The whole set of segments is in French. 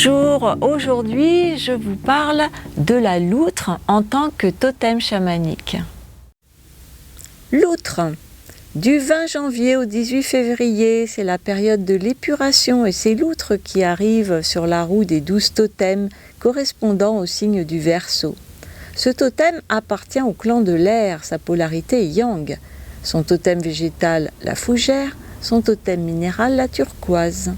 Bonjour, aujourd'hui je vous parle de la loutre en tant que totem chamanique. Loutre. Du 20 janvier au 18 février, c'est la période de l'épuration et c'est l'outre qui arrive sur la roue des 12 totems correspondant au signe du Verseau. Ce totem appartient au clan de l'air, sa polarité est yang. Son totem végétal, la fougère, son totem minéral, la turquoise.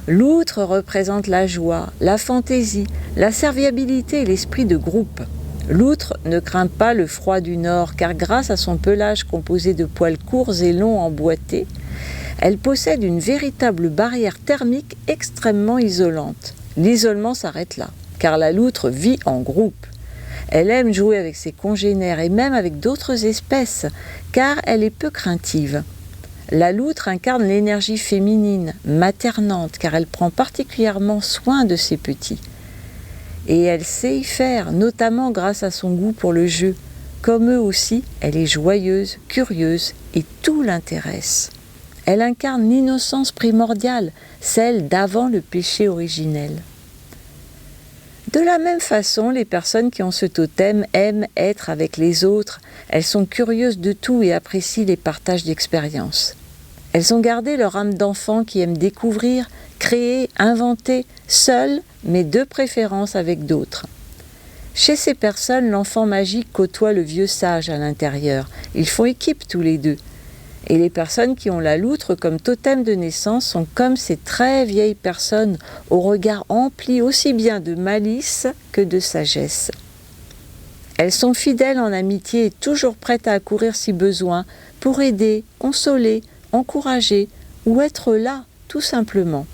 L'outre représente la joie, la fantaisie, la serviabilité et l'esprit de groupe. L'outre ne craint pas le froid du nord car grâce à son pelage composé de poils courts et longs emboîtés, elle possède une véritable barrière thermique extrêmement isolante. L'isolement s'arrête là, car la loutre vit en groupe. Elle aime jouer avec ses congénères et même avec d'autres espèces, car elle est peu craintive. La loutre incarne l'énergie féminine, maternante, car elle prend particulièrement soin de ses petits. Et elle sait y faire, notamment grâce à son goût pour le jeu. Comme eux aussi, elle est joyeuse, curieuse et tout l'intéresse. Elle incarne l'innocence primordiale, celle d'avant le péché originel. De la même façon, les personnes qui ont ce totem aiment être avec les autres. Elles sont curieuses de tout et apprécient les partages d'expériences. Elles ont gardé leur âme d'enfant qui aime découvrir, créer, inventer, seule, mais de préférence avec d'autres. Chez ces personnes, l'enfant magique côtoie le vieux sage à l'intérieur. Ils font équipe tous les deux. Et les personnes qui ont la loutre comme totem de naissance sont comme ces très vieilles personnes au regard empli aussi bien de malice que de sagesse. Elles sont fidèles en amitié et toujours prêtes à accourir si besoin pour aider, consoler, encourager ou être là, tout simplement.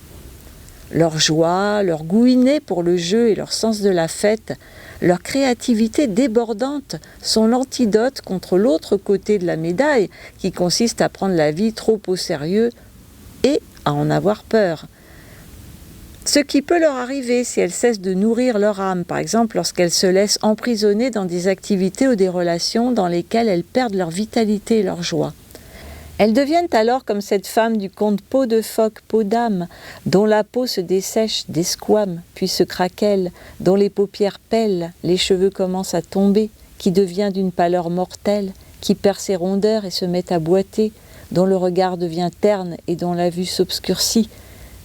Leur joie, leur goût inné pour le jeu et leur sens de la fête, leur créativité débordante sont l'antidote contre l'autre côté de la médaille qui consiste à prendre la vie trop au sérieux et à en avoir peur. Ce qui peut leur arriver si elles cessent de nourrir leur âme, par exemple lorsqu'elles se laissent emprisonner dans des activités ou des relations dans lesquelles elles perdent leur vitalité et leur joie. Elles deviennent alors comme cette femme du conte Peau de phoque, peau d'âme, dont la peau se dessèche, desquame, puis se craquelle, dont les paupières pèlent, les cheveux commencent à tomber, qui devient d'une pâleur mortelle, qui perd ses rondeurs et se met à boiter, dont le regard devient terne et dont la vue s'obscurcit,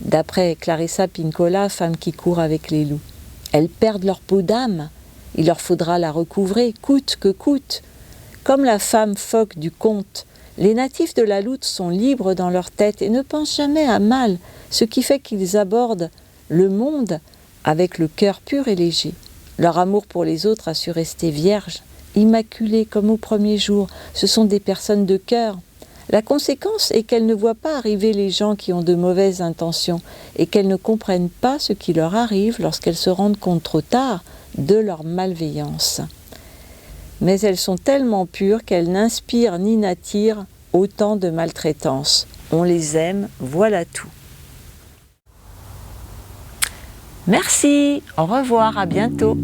d'après Clarissa Pinkola, femme qui court avec les loups. Elles perdent leur peau d'âme, il leur faudra la recouvrer, coûte que coûte. Comme la femme phoque du conte, les natifs de la loutre sont libres dans leur tête et ne pensent jamais à mal, ce qui fait qu'ils abordent le monde avec le cœur pur et léger. Leur amour pour les autres a su rester vierge, immaculé comme au premier jour. Ce sont des personnes de cœur. La conséquence est qu'elles ne voient pas arriver les gens qui ont de mauvaises intentions et qu'elles ne comprennent pas ce qui leur arrive lorsqu'elles se rendent compte trop tard de leur malveillance. Mais elles sont tellement pures qu'elles n'inspirent ni n'attirent autant de maltraitance. On les aime, voilà tout. Merci, au revoir, à bientôt.